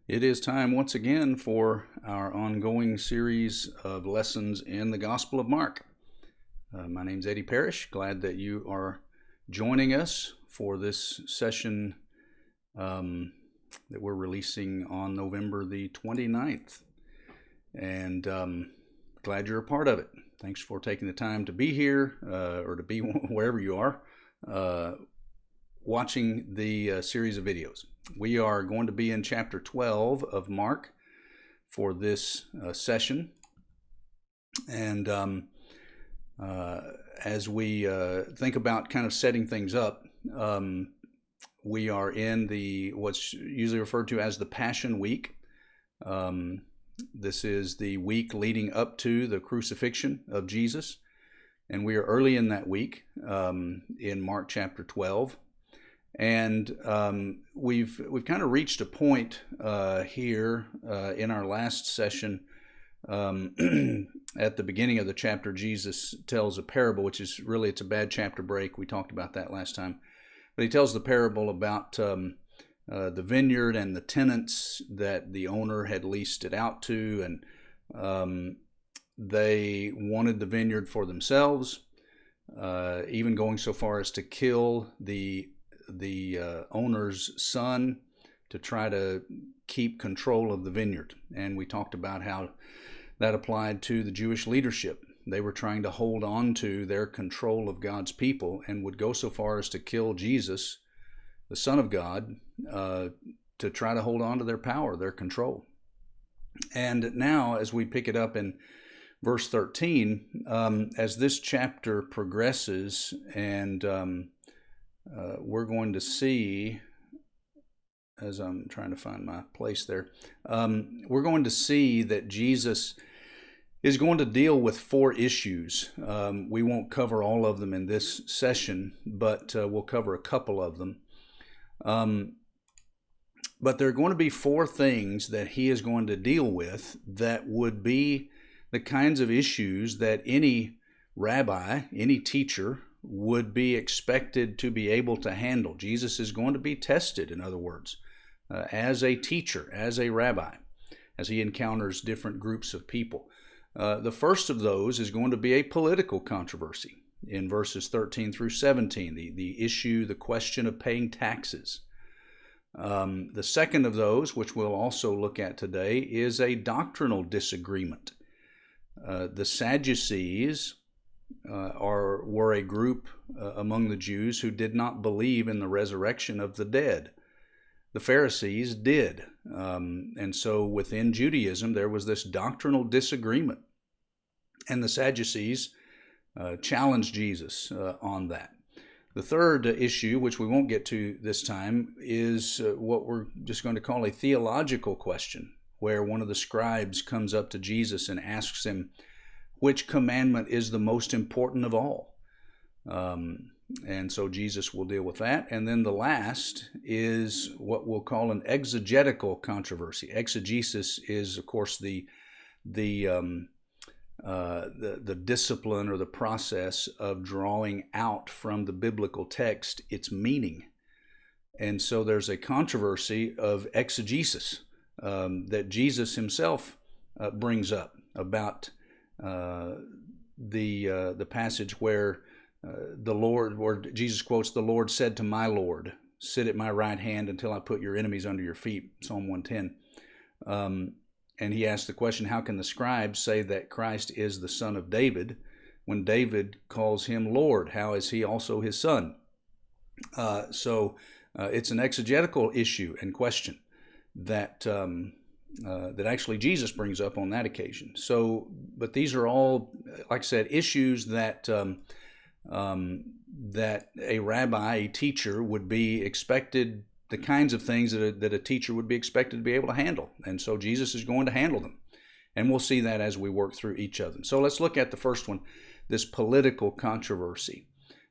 It is time once again for our ongoing series of lessons in the Gospel of Mark. My name's Eddie Parrish. Glad that you are joining us for this session that we're releasing on November the 29th. And glad you're a part of it. Thanks for taking the time to be here or to be wherever you are watching the series of videos. We are going to be in chapter 12 of Mark for this session. And as we think about kind of setting things up, we are in what's usually referred to as the Passion Week. This is the week leading up to the crucifixion of Jesus. And we are early in that week in Mark chapter 12. And we've kind of reached a point here in our last session. At the beginning of the chapter, Jesus tells a parable, which is really, it's a bad chapter break. We talked about that last time. But he tells the parable about the vineyard and the tenants that the owner had leased it out to. And they wanted the vineyard for themselves, even going so far as to kill the owner's son to try to keep control of the vineyard. And we talked about how that applied to the Jewish leadership. They were trying to hold on to their control of God's people and would go so far as to kill Jesus, the Son of God, to try to hold on to their power, their control. And now, as we pick it up in verse 13, as this chapter progresses, and we're going to see, as I'm trying to find my place there, we're going to see that Jesus is going to deal with four issues. We won't cover all of them in this session, but we'll cover a couple of them. But there are going to be four things that he is going to deal with that would be the kinds of issues that any rabbi, any teacher, would be expected to be able to handle. Jesus is going to be tested, in other words, as a teacher, as a rabbi, as he encounters different groups of people. The first of those is going to be a political controversy in verses 13 through 17, the issue, the question of paying taxes. The second of those, which we'll also look at today, is a doctrinal disagreement. The Sadducees were a group among the Jews who did not believe in the resurrection of the dead. The Pharisees did. And so within Judaism, there was this doctrinal disagreement. And the Sadducees challenged Jesus on that. The third issue, which we won't get to this time, is what we're just going to call a theological question, where one of the scribes comes up to Jesus and asks him, which commandment is the most important of all? And so Jesus will deal with that. And then the last is what we'll call an exegetical controversy. Exegesis is, of course, the discipline or the process of drawing out from the biblical text its meaning. And so there's a controversy of exegesis that Jesus himself brings up about the passage where the Lord, where Jesus quotes, "The Lord said to my Lord, sit at my right hand until I put your enemies under your feet," Psalm 110. And he asked the question, how can the scribes say that Christ is the son of David when David calls him Lord? How is he also his son? So it's an exegetical issue and question that that actually Jesus brings up on that occasion. So, but these are all, like I said, issues that that a rabbi, a teacher, would be expected, the kinds of things that a teacher would be expected to be able to handle. And so Jesus is going to handle them. And we'll see that as we work through each of them. So let's look at the first one, this political controversy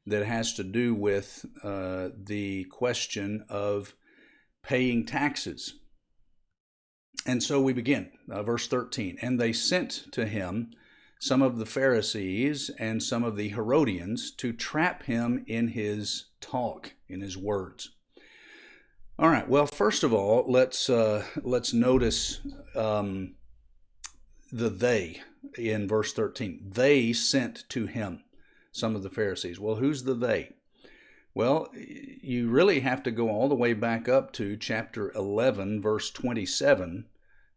that has to do with the question of paying taxes. And so we begin, verse 13. And they sent to him some of the Pharisees and some of the Herodians to trap him in his talk, in his words. All right. Well, first of all, let's notice the they in verse 13. They sent to him some of the Pharisees. Well, who's the they? Well, you really have to go all the way back up to chapter 11, verse 27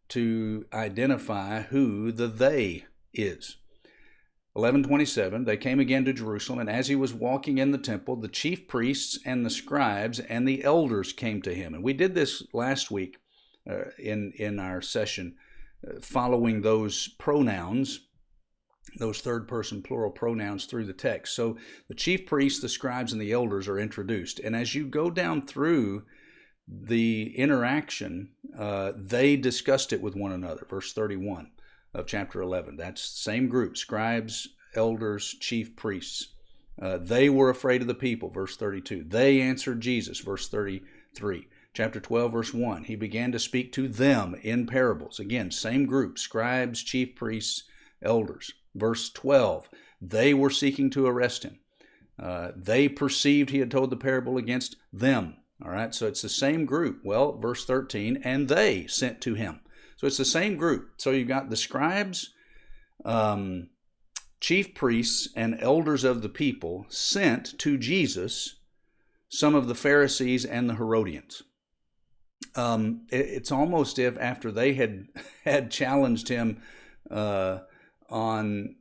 to identify who the they is. 11:27, they came again to Jerusalem, and as he was walking in the temple, the chief priests and the scribes and the elders came to him. And we did this last week in our session, following those pronouns, those third-person plural pronouns through the text. So the chief priests, the scribes, and the elders are introduced. And as you go down through the interaction, they discussed it with one another. Verse 31 of chapter 11. That's the same group, scribes, elders, chief priests. They were afraid of the people, verse 32. They answered Jesus, verse 33. Chapter 12, verse 1. He began to speak to them in parables. Again, same group, scribes, chief priests, elders. Verse 12. They were seeking to arrest him. They perceived he had told the parable against them. All right, so it's the same group. Well, verse 13, and they sent to him. So it's the same group. So you've got the scribes, chief priests, and elders of the people sent to Jesus some of the Pharisees and the Herodians. It's almost if after they had challenged him on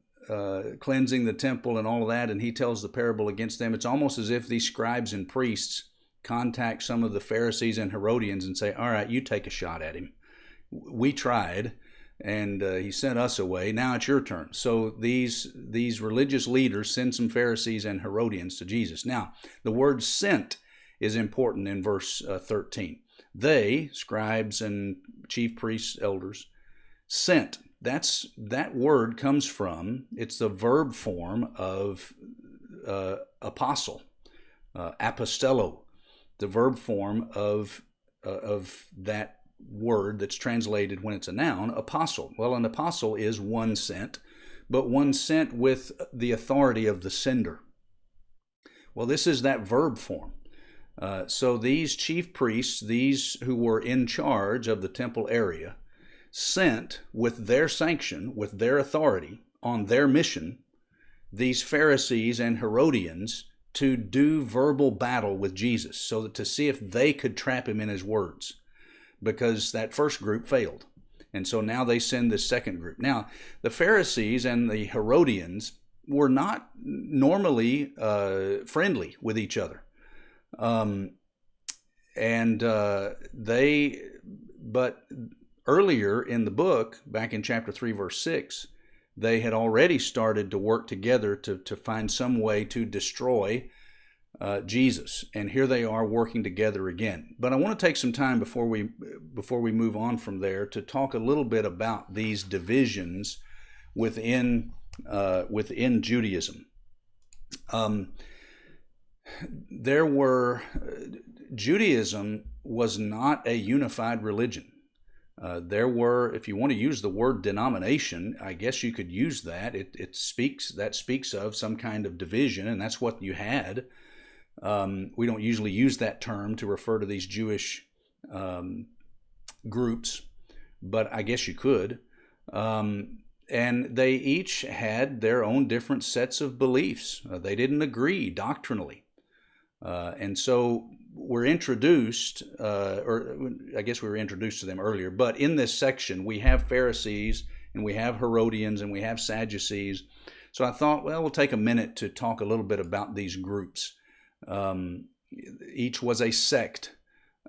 cleansing the temple and all of that, and he tells the parable against them, it's almost as if these scribes and priests contact some of the Pharisees and Herodians and say, all right, you take a shot at him. We tried, and he sent us away. Now it's your turn. So these religious leaders send some Pharisees and Herodians to Jesus. Now, the word sent is important in verse 13. They, scribes and chief priests, elders, sent. That word comes from, it's the verb form of apostle, apostello, the verb form of that word that's translated when it's a noun, apostle. Well, an apostle is one sent, but one sent with the authority of the sender. Well, this is that verb form. So these chief priests, these who were in charge of the temple area, sent with their sanction, with their authority, on their mission, these Pharisees and Herodians to do verbal battle with Jesus, so that to see if they could trap him in his words, because that first group failed. And so now they send this second group. Now, the Pharisees and the Herodians were not normally friendly with each other. But earlier in the book, back in chapter 3, verse 6, they had already started to work together to find some way to destroy Jesus. And here they are working together again. But I want to take some time before we move on from there to talk a little bit about these divisions within Judaism. Judaism was not a unified religion. There were, if you want to use the word denomination, I guess you could use that. That speaks of some kind of division, and that's what you had. We don't usually use that term to refer to these Jewish groups, but I guess you could. And they each had their own different sets of beliefs. They didn't agree doctrinally. And so we're introduced, or I guess we were introduced to them earlier, but in this section we have Pharisees and we have Herodians and we have Sadducees. So I thought, well, we'll take a minute to talk a little bit about these groups. Each was a sect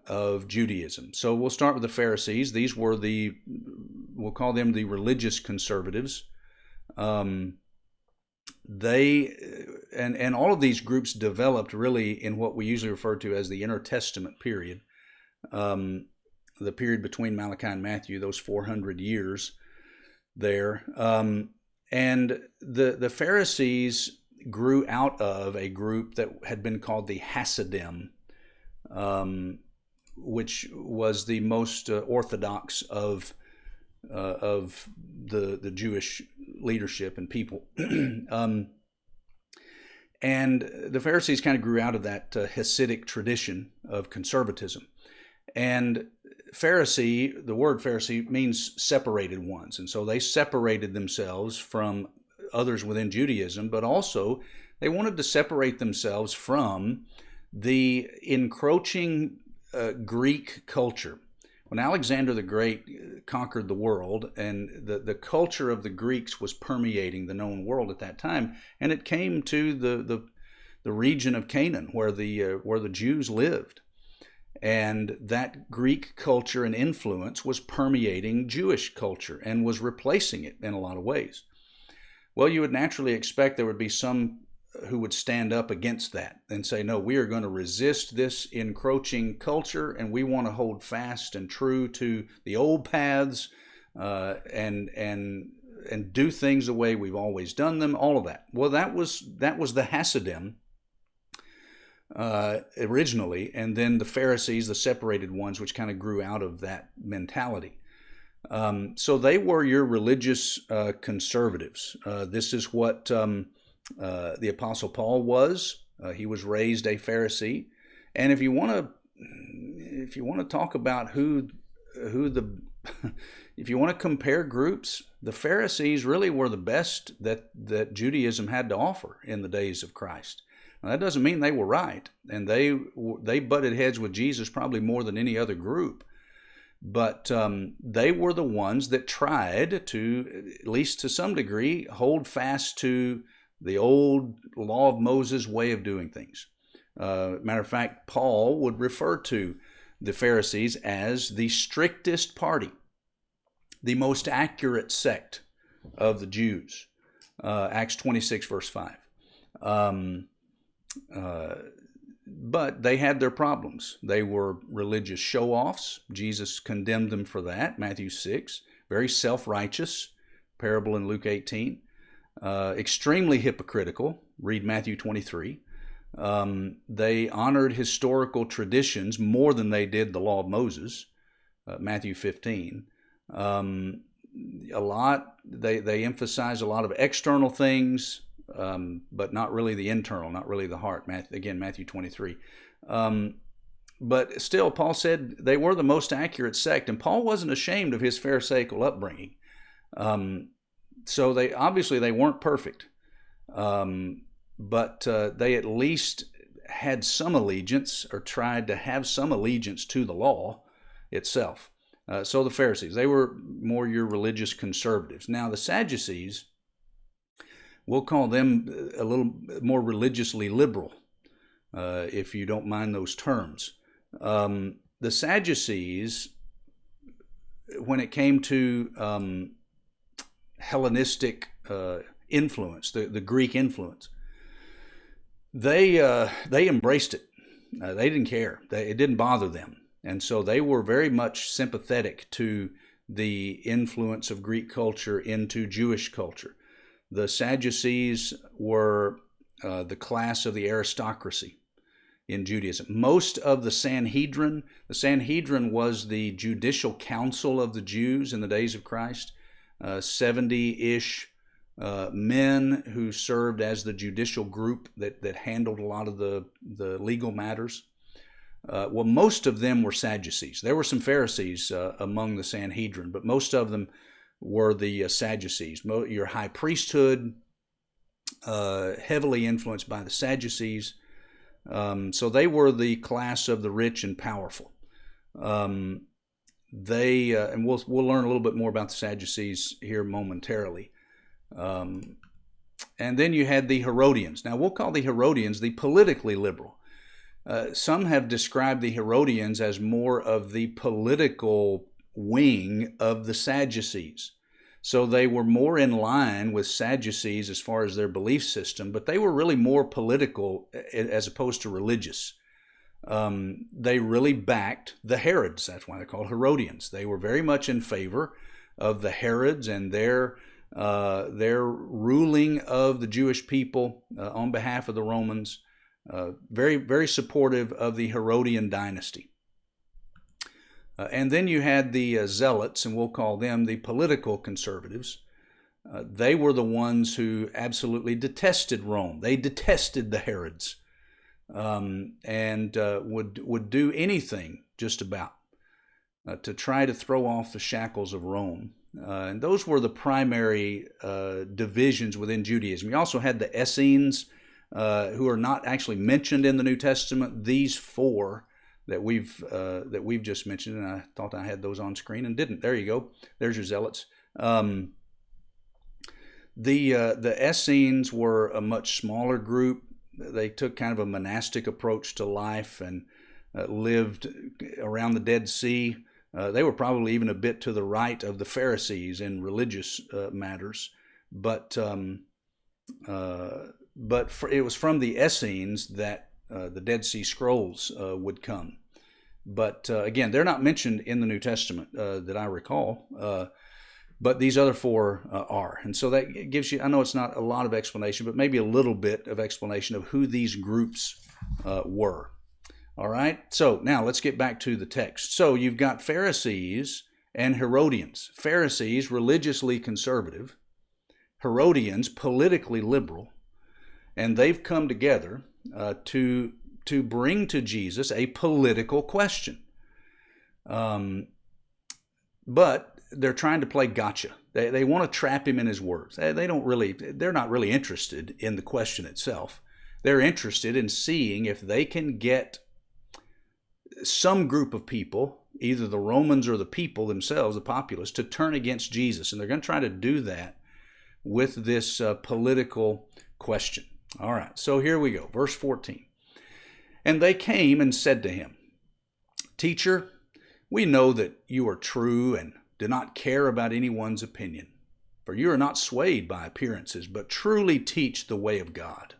of Judaism. So we'll start with the Pharisees. These were we'll call them the religious conservatives. They and all of these groups developed really in what we usually refer to as the intertestament period, the period between Malachi and Matthew, those 400 years there. And the Pharisees grew out of a group that had been called the Hasidim, which was the most orthodox of the Jewish leadership and people. And the Pharisees kind of grew out of that Hasidic tradition of conservatism. And Pharisee, the word Pharisee means separated ones. And so they separated themselves from others within Judaism, but also they wanted to separate themselves from the encroaching Greek culture. When Alexander the Great conquered the world, and the culture of the Greeks was permeating the known world at that time, and it came to the region of Canaan where the Jews lived. And that Greek culture and influence was permeating Jewish culture and was replacing it in a lot of ways. Well, you would naturally expect there would be some who would stand up against that and say, no, we are going to resist this encroaching culture, and we want to hold fast and true to the old paths, and do things the way we've always done them, all of that. Well, that was the Hasidim originally, and then the Pharisees, the separated ones, which kind of grew out of that mentality. So they were your religious conservatives. This is what the Apostle Paul was. He was raised a Pharisee. And if you want to talk about who the if you want to compare groups, the Pharisees really were the best that Judaism had to offer in the days of Christ. Now, that doesn't mean they were right, and they butted heads with Jesus probably more than any other group. But they were the ones that tried to, at least to some degree, hold fast to the old law of Moses way of doing things. Matter of fact, Paul would refer to the Pharisees as the strictest party, the most accurate sect of the Jews. Acts 26, verse 5. But they had their problems. They were religious show-offs. Jesus condemned them for that, Matthew 6. Very self-righteous, parable in Luke 18. Extremely hypocritical, read Matthew 23. They honored historical traditions more than they did the law of Moses, Matthew 15. They emphasize a lot of external things, but not really the internal, not really the heart. Matthew 23. But still, Paul said they were the most accurate sect, and Paul wasn't ashamed of his Pharisaical upbringing. So they weren't perfect, but they at least had some allegiance, or tried to have some allegiance to the law itself. So the Pharisees, they were more your religious conservatives. Now the Sadducees, we'll call them a little more religiously liberal, if you don't mind those terms. The Sadducees, when it came to Hellenistic influence, the Greek influence, they embraced it. They didn't care. It didn't bother them. And so they were very much sympathetic to the influence of Greek culture into Jewish culture. The Sadducees were the class of the aristocracy in Judaism. Most of the Sanhedrin was the judicial council of the Jews in the days of Christ, 70-ish men who served as the judicial group that handled a lot of the legal matters. Well, most of them were Sadducees. There were some Pharisees among the Sanhedrin, but most of them were the Sadducees. Your high priesthood, heavily influenced by the Sadducees. So they were the class of the rich and powerful. And we'll learn a little bit more about the Sadducees here momentarily. And then you had the Herodians. Now we'll call the Herodians the politically liberal. Some have described the Herodians as more of the political wing of the Sadducees. So they were more in line with Sadducees as far as their belief system, but they were really more political as opposed to religious. They really backed the Herods. That's why they're called Herodians. They were very much in favor of the Herods and their ruling of the Jewish people on behalf of the Romans. Very, very supportive of the Herodian dynasty. And then you had the Zealots, and we'll call them the political conservatives. They were the ones who absolutely detested Rome. They detested the Herods, and would do anything just about to try to throw off the shackles of Rome. And those were the primary divisions within Judaism. You also had the Essenes, who are not actually mentioned in the New Testament. These four that we've just mentioned, and I thought I had those on screen and didn't. There you go. There's your zealots. The Essenes were a much smaller group. They took kind of a monastic approach to life and lived around the Dead Sea. They were probably even a bit to the right of the Pharisees in religious matters, but it was from the Essenes that the Dead Sea Scrolls would come. But again, they're not mentioned in the New Testament that I recall, but these other four are. And so that gives you, I know it's not a lot of explanation, but maybe a little bit of explanation of who these groups were. All right, so now let's get back to the text. So you've got Pharisees and Herodians. Pharisees, religiously conservative. Herodians, politically liberal. And they've come together to bring to Jesus a political question. But they're trying to play gotcha. They want to trap him in his words. They're not really interested in the question itself. They're interested in seeing if they can get some group of people, either the Romans or the people themselves, the populace, to turn against Jesus. And they're going to try to do that with this political question. All right, so here we go. Verse 14. And they came and said to him, Teacher, we know that you are true and do not care about anyone's opinion, for you are not swayed by appearances, but truly teach the way of God.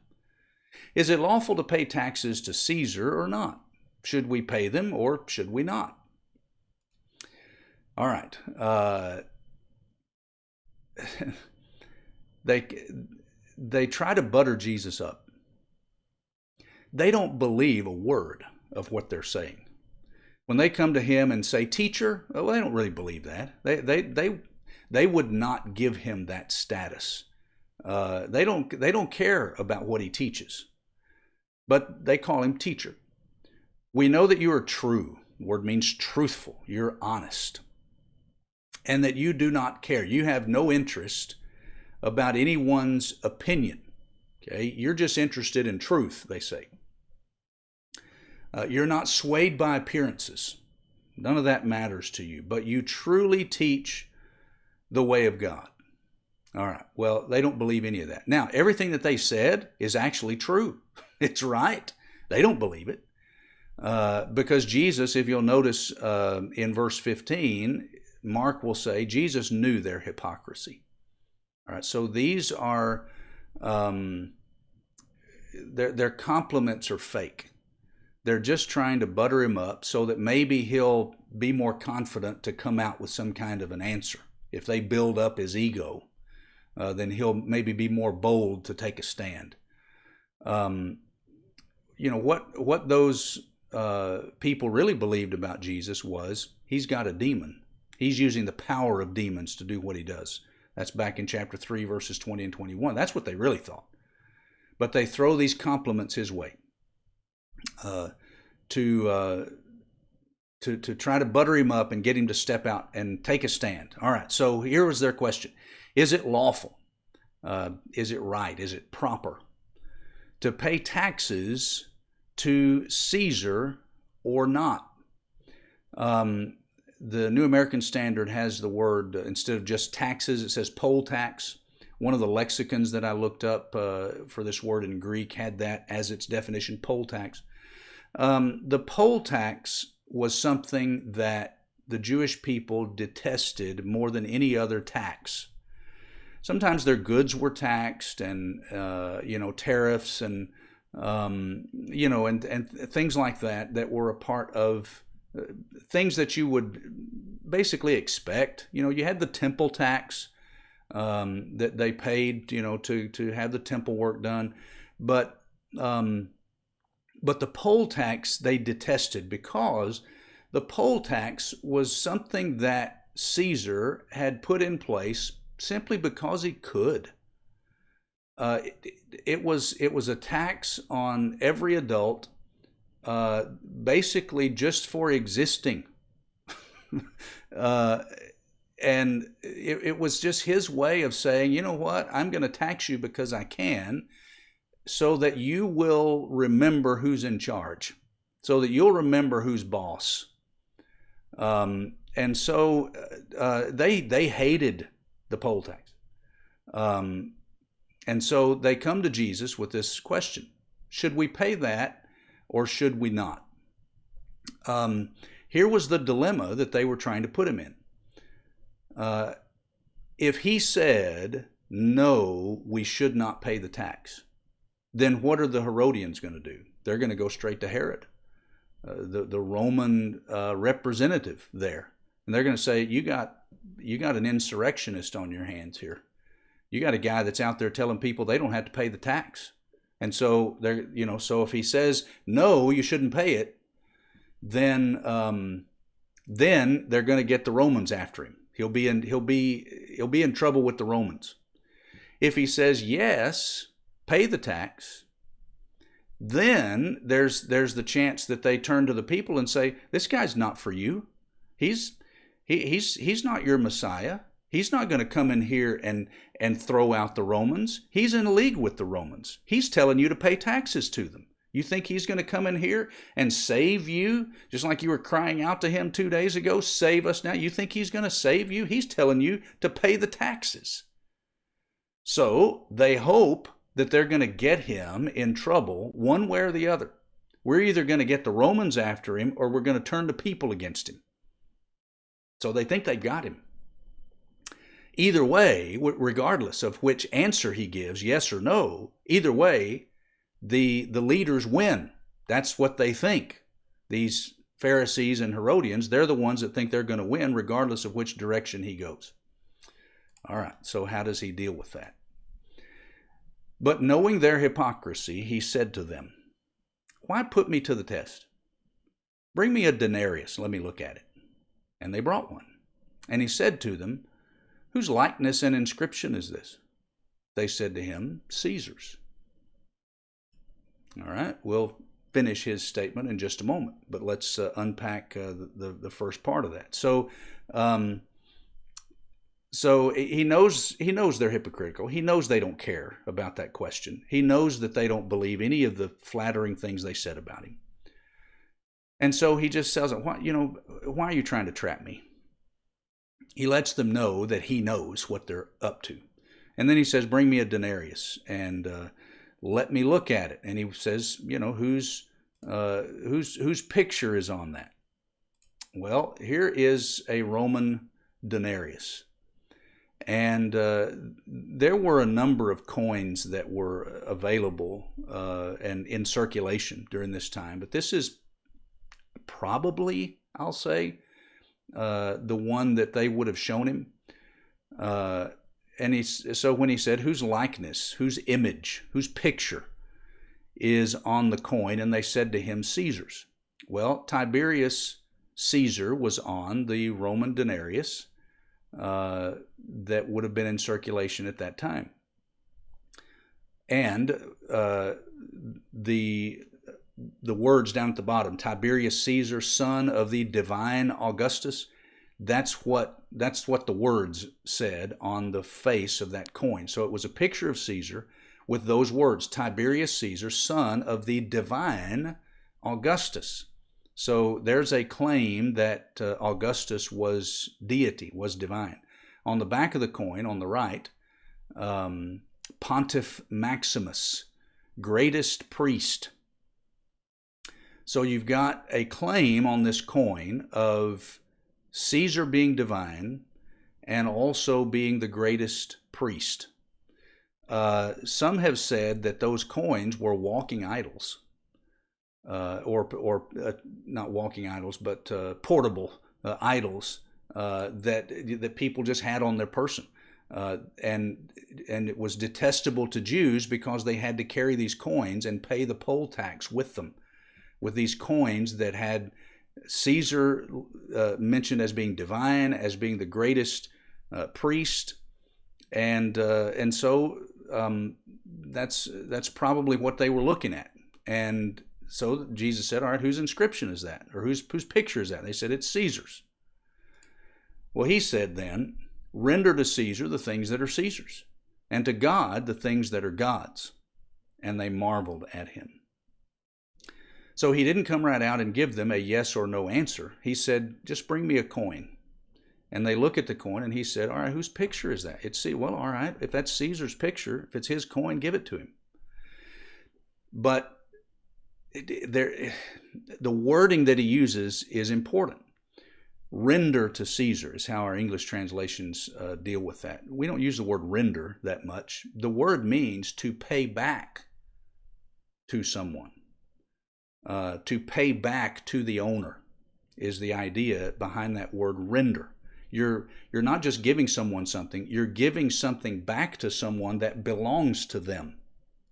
Is it lawful to pay taxes to Caesar or not? Should we pay them or should we not? All right. They try to butter Jesus up. They don't believe a word of what they're saying. When they come to him and say, Teacher, well, they don't really believe that. They would not give him that status. They don't care about what he teaches, but they call him teacher. We know that you are true. The word means truthful. You're honest. And that you do not care. You have no interest about anyone's opinion. Okay? You're just interested in truth, they say. You're not swayed by appearances. None of that matters to you. But you truly teach the way of God. All right. Well, they don't believe any of that. Now, everything that they said is actually true. It's right. They don't believe it. Because Jesus, if you'll notice in verse 15, Mark will say Jesus knew their hypocrisy. All right, so these are, their compliments are fake. They're just trying to butter him up so that maybe he'll be more confident to come out with some kind of an answer. If they build up his ego, then he'll maybe be more bold to take a stand. What those people really believed about Jesus was he's got a demon. He's using the power of demons to do what he does. That's back in chapter 3, verses 20 and 21. That's what they really thought. But they throw these compliments his way to try to butter him up and get him to step out and take a stand. All right, so here was their question. Is it lawful? Is it right? Is it proper to pay taxes to Caesar or not? The New American Standard has the word, instead of just taxes, it says poll tax. One of the lexicons that I looked up for this word in Greek had that as its definition, poll tax. The poll tax was something that the Jewish people detested more than any other tax. Sometimes their goods were taxed, and tariffs and and things like that were a part of things that you would basically expect. You had the temple tax that they paid, to have the temple work done, but the poll tax they detested, because the poll tax was something that Caesar had put in place simply because he could. It was a tax on every adult, basically just for existing. uh, and it was just his way of saying, you know what, I'm going to tax you because I can, so that you will remember who's in charge, so that you'll remember who's boss. And so they hated the poll tax. And so they come to Jesus with this question: should we pay that or should we not? Here was the dilemma that they were trying to put him in. If he said, no, we should not pay the tax, then what are the Herodians going to do? They're going to go straight to Herod, the Roman representative there. And they're going to say, you got an insurrectionist on your hands here. You got a guy that's out there telling people they don't have to pay the tax. And so so if he says, no, you shouldn't pay it, then they're going to get the Romans after him. He'll be in trouble with the Romans. If he says, yes, pay the tax, then there's the chance that they turn to the people and say, this guy's not for you. He's not your Messiah. He's not going to come in here and throw out the Romans. He's in league with the Romans. He's telling you to pay taxes to them. You think he's going to come in here and save you? Just like you were crying out to him 2 days ago, save us now. You think he's going to save you? He's telling you to pay the taxes. So they hope that they're going to get him in trouble one way or the other. We're either going to get the Romans after him or we're going to turn the people against him. So they think they've got him. Either way, regardless of which answer he gives, yes or no, either way, the leaders win. That's what they think. These Pharisees and Herodians, they're the ones that think they're going to win regardless of which direction he goes. All right, so how does he deal with that? But knowing their hypocrisy, he said to them, why put me to the test? Bring me a denarius, let me look at it. And they brought one. And he said to them, whose likeness and inscription is this? They said to him, Caesar's. All right, we'll finish his statement in just a moment, but let's unpack the first part of that. So he knows they're hypocritical. He knows they don't care about that question. He knows that they don't believe any of the flattering things they said about him. And so he just tells them, why are you trying to trap me? He lets them know that he knows what they're up to. And then he says, bring me a denarius and let me look at it. And he says, whose picture is on that? Well, here is a Roman denarius. And there were a number of coins that were available and in circulation during this time. But this is probably, I'll say, the one that they would have shown him. So when he said, whose likeness, whose image, whose picture is on the coin? And they said to him, Caesar's. Well, Tiberius Caesar was on the Roman denarius that would have been in circulation at that time. And the words down at the bottom, Tiberius Caesar, son of the divine Augustus, that's what the words said on the face of that coin. So it was a picture of Caesar with those words, Tiberius Caesar, son of the divine Augustus. So there's a claim that Augustus was deity, was divine. On the back of the coin, on the right, Pontiff Maximus, greatest priest. So you've got a claim on this coin of Caesar being divine and also being the greatest priest. Some have said that those coins were walking idols, or not walking idols, but portable idols that people just had on their person. And it was detestable to Jews because they had to carry these coins and pay the poll tax with them, with these coins that had Caesar mentioned as being divine, as being the greatest priest, and so that's probably what they were looking at. And so Jesus said, "All right, whose inscription is that, or whose picture is that?" And they said, "It's Caesar's." Well, he said then, render to Caesar the things that are Caesar's, and to God the things that are God's. And they marveled at him. So he didn't come right out and give them a yes or no answer. He said, just bring me a coin. And they look at the coin, and he said, all right, whose picture is that? Well, all right, if that's Caesar's picture, if it's his coin, give it to him. But the wording that he uses is important. Render to Caesar is how our English translations deal with that. We don't use the word render that much. The word means to pay back to someone. To pay back to the owner is the idea behind that word render. You're not just giving someone something, you're giving something back to someone that belongs to them.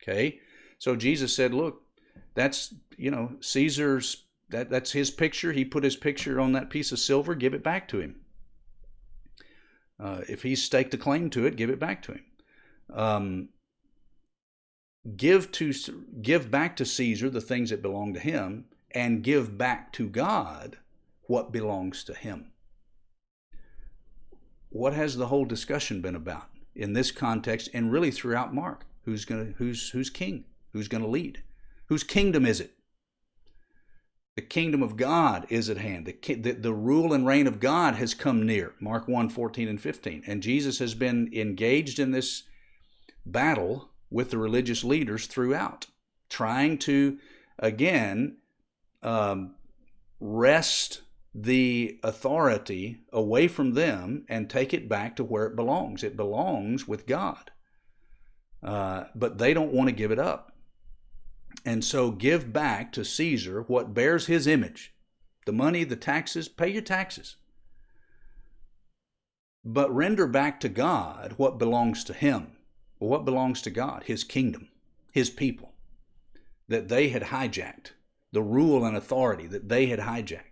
Okay? So Jesus said, look, that's, Caesar's, that's his picture. He put his picture on that piece of silver, give it back to him. If he's staked a claim to it, give it back to him. Give back to Caesar the things that belong to him, and give back to God what belongs to him. What has the whole discussion been about in this context, and really throughout Mark? Who's king? Who's going to lead? Whose kingdom is it? The kingdom of God is at hand. The rule and reign of God has come near. Mark 1, 14 and 15. And Jesus has been engaged in this battle with the religious leaders throughout, trying to, again, wrest the authority away from them and take it back to where it belongs. It belongs with God. But they don't want to give it up. And so give back to Caesar what bears his image. The money, the taxes, pay your taxes. But render back to God what belongs to him. Well, what belongs to God? His kingdom, his people, that they had hijacked, the rule and authority that they had hijacked.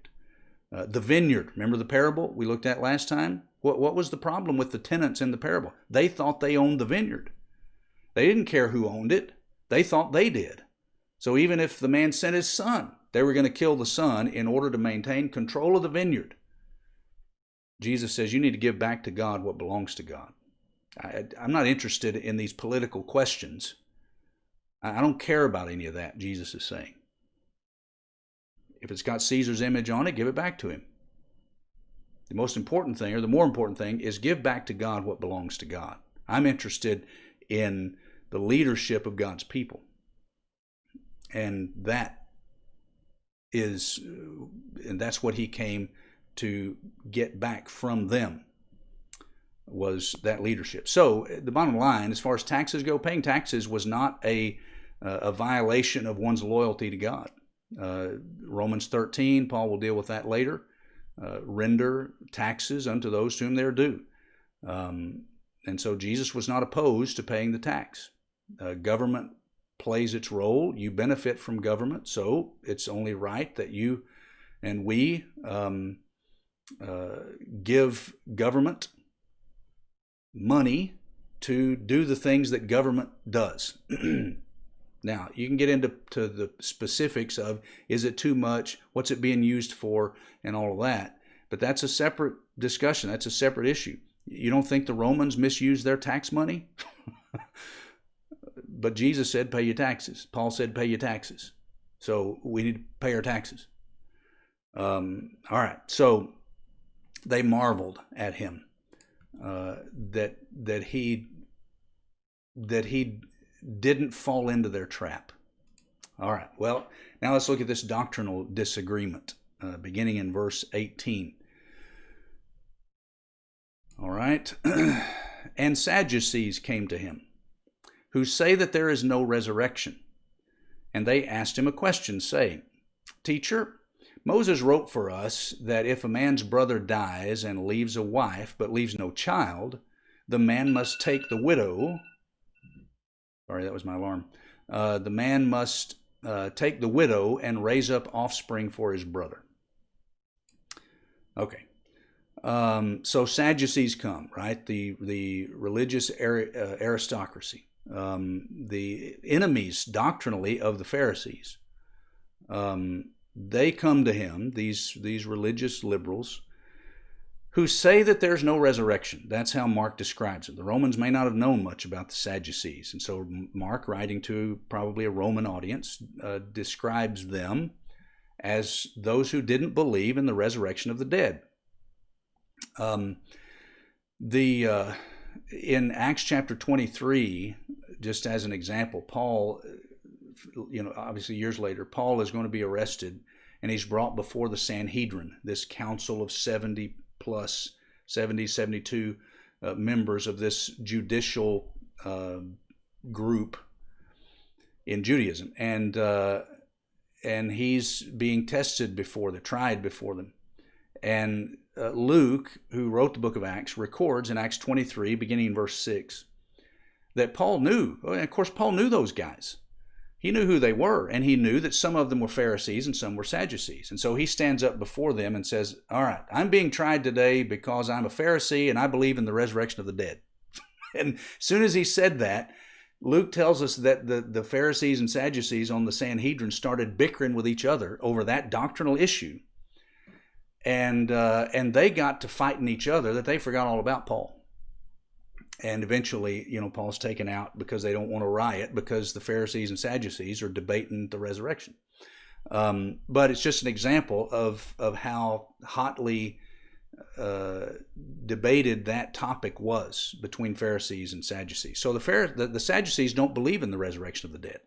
The vineyard, remember the parable we looked at last time? What was the problem with the tenants in the parable? They thought they owned the vineyard. They didn't care who owned it. They thought they did. So even if the man sent his son, they were going to kill the son in order to maintain control of the vineyard. Jesus says you need to give back to God what belongs to God. I'm not interested in these political questions. I don't care about any of that, Jesus is saying. If it's got Caesar's image on it, give it back to him. The most important thing, or the more important thing, is give back to God what belongs to God. I'm interested in the leadership of God's people. And that's what he came to get back from them, was that leadership. So the bottom line, as far as taxes go, paying taxes was not a violation of one's loyalty to God. Romans 13, Paul will deal with that later. Render taxes unto those to whom they are due. And so Jesus was not opposed to paying the tax. Government plays its role. You benefit from government, so it's only right that you and we give government money to do the things that government does. Now, you can get into the specifics of, is it too much, what's it being used for, and all of that. But that's a separate discussion. That's a separate issue. You don't think the Romans misused their tax money? But Jesus said, pay your taxes. Paul said, pay your taxes. So we need to pay our taxes. All right. So they marveled at him that he didn't fall into their trap. All right. Well, now let's look at this doctrinal disagreement, beginning in verse 18. All right. And Sadducees came to him, who say that there is no resurrection. And they asked him a question, saying, Teacher, Moses wrote for us that if a man's brother dies and leaves a wife but leaves no child, the man must take the widow. Sorry, that was my alarm. The man must take the widow and raise up offspring for his brother. Okay. So Sadducees come, right? The religious aristocracy. The enemies doctrinally of the Pharisees. They come to him, these religious liberals, who say that there's no resurrection. That's how Mark describes it. The Romans may not have known much about the Sadducees. And so Mark, writing to probably a Roman audience, describes them as those who didn't believe in the resurrection of the dead. In Acts chapter 23, just as an example, Paul, obviously years later, Paul is going to be arrested, and he's brought before the Sanhedrin, this council of 72 members of this judicial group in Judaism. And he's being tested tried before them. And Luke, who wrote the book of Acts, records in Acts 23, beginning in verse 6, that Paul knew, and of course Paul knew those guys. He knew who they were, and he knew that some of them were Pharisees and some were Sadducees. And so he stands up before them and says, all right, I'm being tried today because I'm a Pharisee and I believe in the resurrection of the dead. And as soon as he said that, Luke tells us that the Pharisees and Sadducees on the Sanhedrin started bickering with each other over that doctrinal issue. And they got to fighting each other that they forgot all about Paul. And eventually, Paul's taken out because they don't want to riot because the Pharisees and Sadducees are debating the resurrection. But it's just an example of how hotly debated that topic was between Pharisees and Sadducees. So the Sadducees don't believe in the resurrection of the dead.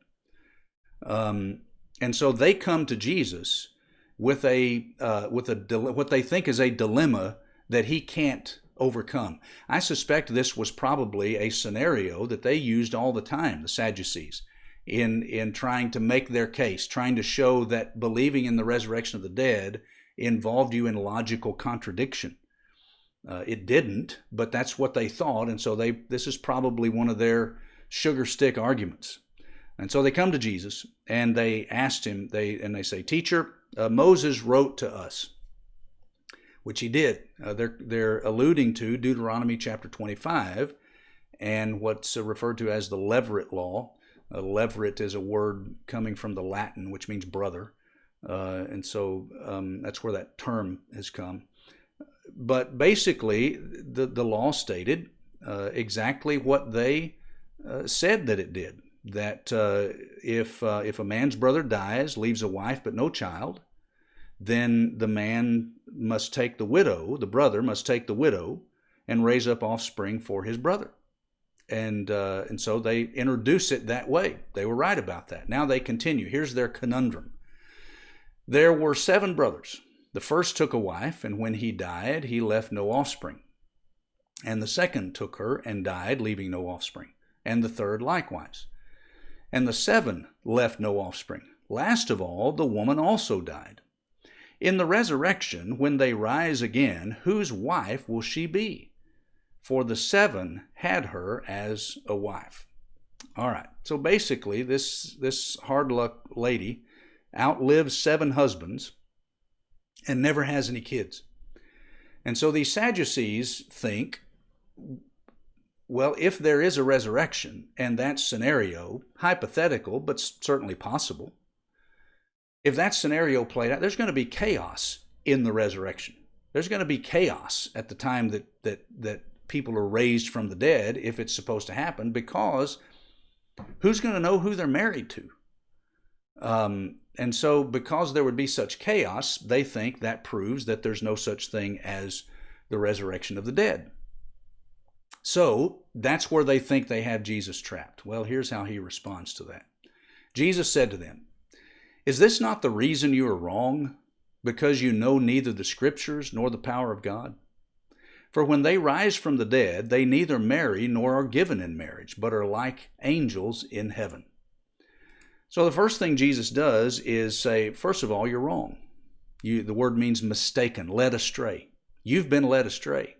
And so they come to Jesus with what they think is a dilemma that he can't overcome. I suspect this was probably a scenario that they used all the time, the Sadducees, in trying to make their case, trying to show that believing in the resurrection of the dead involved you in logical contradiction. It didn't, but that's what they thought, and so this is probably one of their sugar stick arguments. And so they come to Jesus and they asked him, they say, "Teacher, Moses wrote to us," which he did. They're alluding to Deuteronomy chapter 25 and what's referred to as the Levirate law. Levirate is a word coming from the Latin, which means brother. And so that's where that term has come. But basically, the law stated exactly what they said that it did. That if a man's brother dies, leaves a wife but no child, then the man must take the brother must take the widow and raise up offspring for his brother. And so they introduce it that way. They were right about that. Now they continue. Here's their conundrum. There were 7 brothers. The first took a wife, and when he died, he left no offspring. And the second took her and died, leaving no offspring. And the third likewise. And the 7 left no offspring. Last of all, the woman also died. In the resurrection, when they rise again, whose wife will she be? For the 7 had her as a wife. All right, so basically this hard luck lady outlives 7 husbands and never has any kids. And so these Sadducees think, well, if there is a resurrection, and that scenario, hypothetical, but certainly possible, if that scenario played out, there's going to be chaos in the resurrection. There's going to be chaos at the time that people are raised from the dead, if it's supposed to happen, because who's going to know who they're married to? And so because there would be such chaos, they think that proves that there's no such thing as the resurrection of the dead. So that's where they think they have Jesus trapped. Well, here's how he responds to that. Jesus said to them, "Is this not the reason you are wrong, because you know neither the Scriptures nor the power of God? For when they rise from the dead, they neither marry nor are given in marriage, but are like angels in heaven." So the first thing Jesus does is say, first of all, you're wrong. The word means mistaken, led astray. You've been led astray.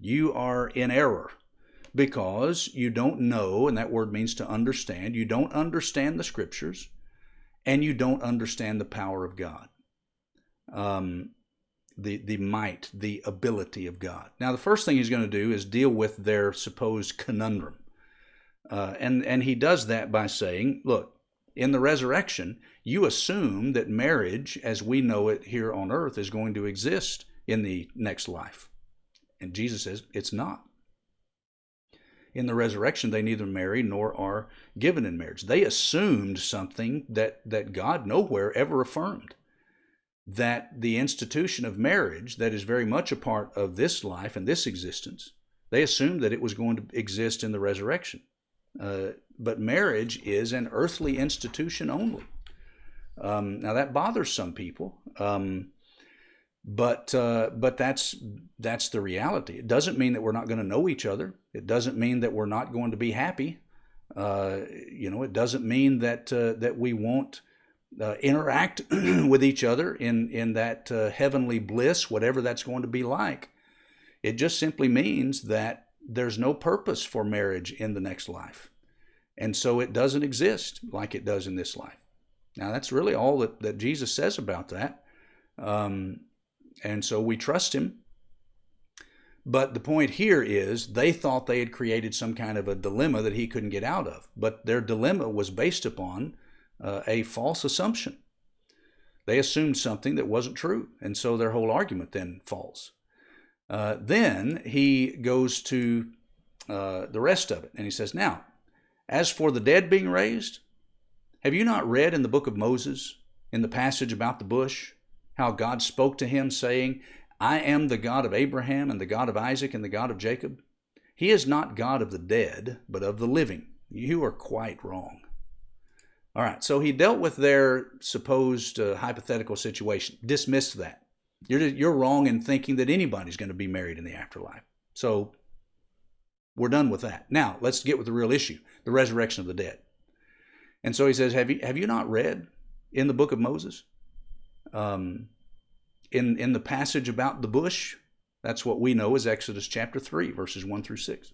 You are in error because you don't know, and that word means to understand. You don't understand the Scriptures, and you don't understand the power of God, the might, the ability of God. Now, the first thing he's going to do is deal with their supposed conundrum. And he does that by saying, look, in the resurrection, you assume that marriage, as we know it here on earth, is going to exist in the next life. And Jesus says it's not. In the resurrection, they neither marry nor are given in marriage. They assumed something that God nowhere ever affirmed, that the institution of marriage that is very much a part of this life and this existence, they assumed that it was going to exist in the resurrection. But marriage is an earthly institution only. Now that bothers some people, but that's the reality. It doesn't mean that we're not going to know each other. It doesn't mean that we're not going to be happy. It doesn't mean that we won't interact with each other in that heavenly bliss, whatever that's going to be like. It just simply means that there's no purpose for marriage in the next life. And so it doesn't exist like it does in this life. Now, that's really all that Jesus says about that. And so we trust him. But the point here is they thought they had created some kind of a dilemma that he couldn't get out of. But their dilemma was based upon a false assumption. They assumed something that wasn't true. And so their whole argument then falls. Then he goes to the rest of it. And he says, now, as for the dead being raised, have you not read in the book of Moses, in the passage about the bush, how God spoke to him saying, I am the God of Abraham and the God of Isaac and the God of Jacob? He is not God of the dead, but of the living. You are quite wrong. All right, so he dealt with their supposed hypothetical situation, dismissed that. You're wrong in thinking that anybody's going to be married in the afterlife. So we're done with that. Now, let's get with the real issue, the resurrection of the dead. And so he says, have you not read in the book of Moses, in the passage about the bush? That's what we know as Exodus chapter 3, verses 1 through 6.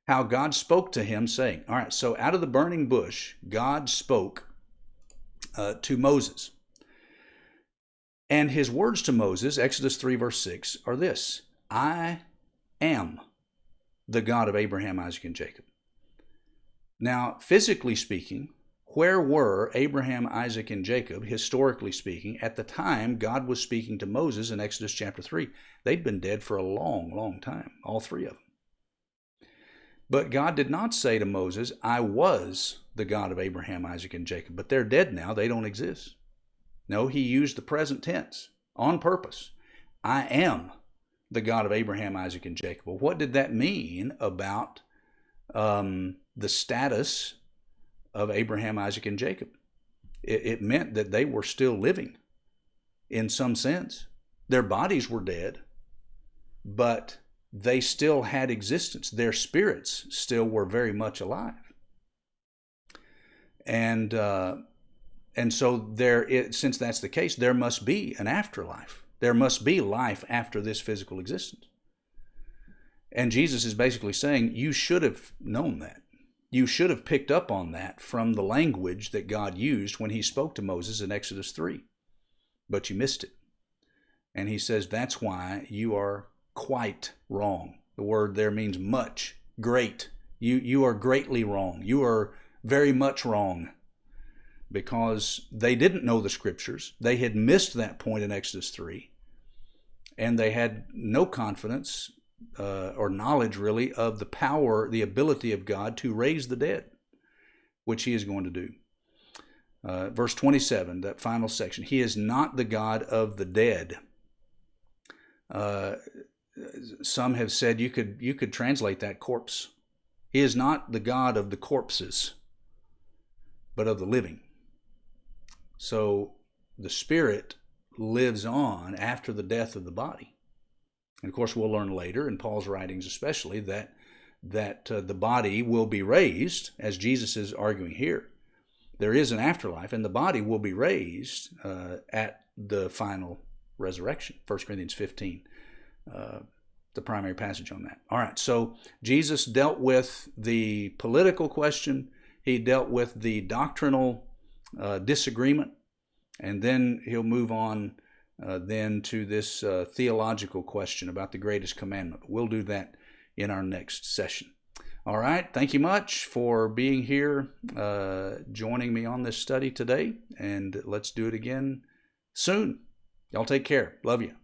How God spoke to him saying, all right, so out of the burning bush, God spoke to Moses. And his words to Moses, Exodus 3, verse 6, are this: I am the God of Abraham, Isaac, and Jacob. Now, physically speaking, where were Abraham, Isaac, and Jacob, historically speaking, at the time God was speaking to Moses in Exodus chapter 3? They'd been dead for a long, long time, all three of them. But God did not say to Moses, I was the God of Abraham, Isaac, and Jacob, but they're dead now, they don't exist. No, he used the present tense on purpose. I am the God of Abraham, Isaac, and Jacob. Well, what did that mean about the status of Abraham, Isaac, and Jacob? It meant that they were still living in some sense. Their bodies were dead, but they still had existence. Their spirits still were very much alive. And so since that's the case, there must be an afterlife. There must be life after this physical existence. And Jesus is basically saying, you should have known that. You should have picked up on that from the language that God used when he spoke to Moses in Exodus 3. But you missed it. And he says, that's why you are quite wrong. The word there means much, great. You are greatly wrong. You are very much wrong. Because they didn't know the scriptures. They had missed that point in Exodus 3. And they had no confidence or knowledge, really, of the power, the ability of God to raise the dead, which he is going to do. Verse 27, that final section. He is not the God of the dead. Some have said you could translate that corpse. He is not the God of the corpses, but of the living. So the spirit lives on after the death of the body. And of course, we'll learn later, in Paul's writings especially, that the body will be raised, as Jesus is arguing here. There is an afterlife, and the body will be raised at the final resurrection. 1 Corinthians 15, the primary passage on that. All right, so Jesus dealt with the political question. He dealt with the doctrinal disagreement, and then he'll move on then to this theological question about the greatest commandment. We'll do that in our next session. All right, thank you much for being here, joining me on this study today, and let's do it again soon. Y'all take care. Love you.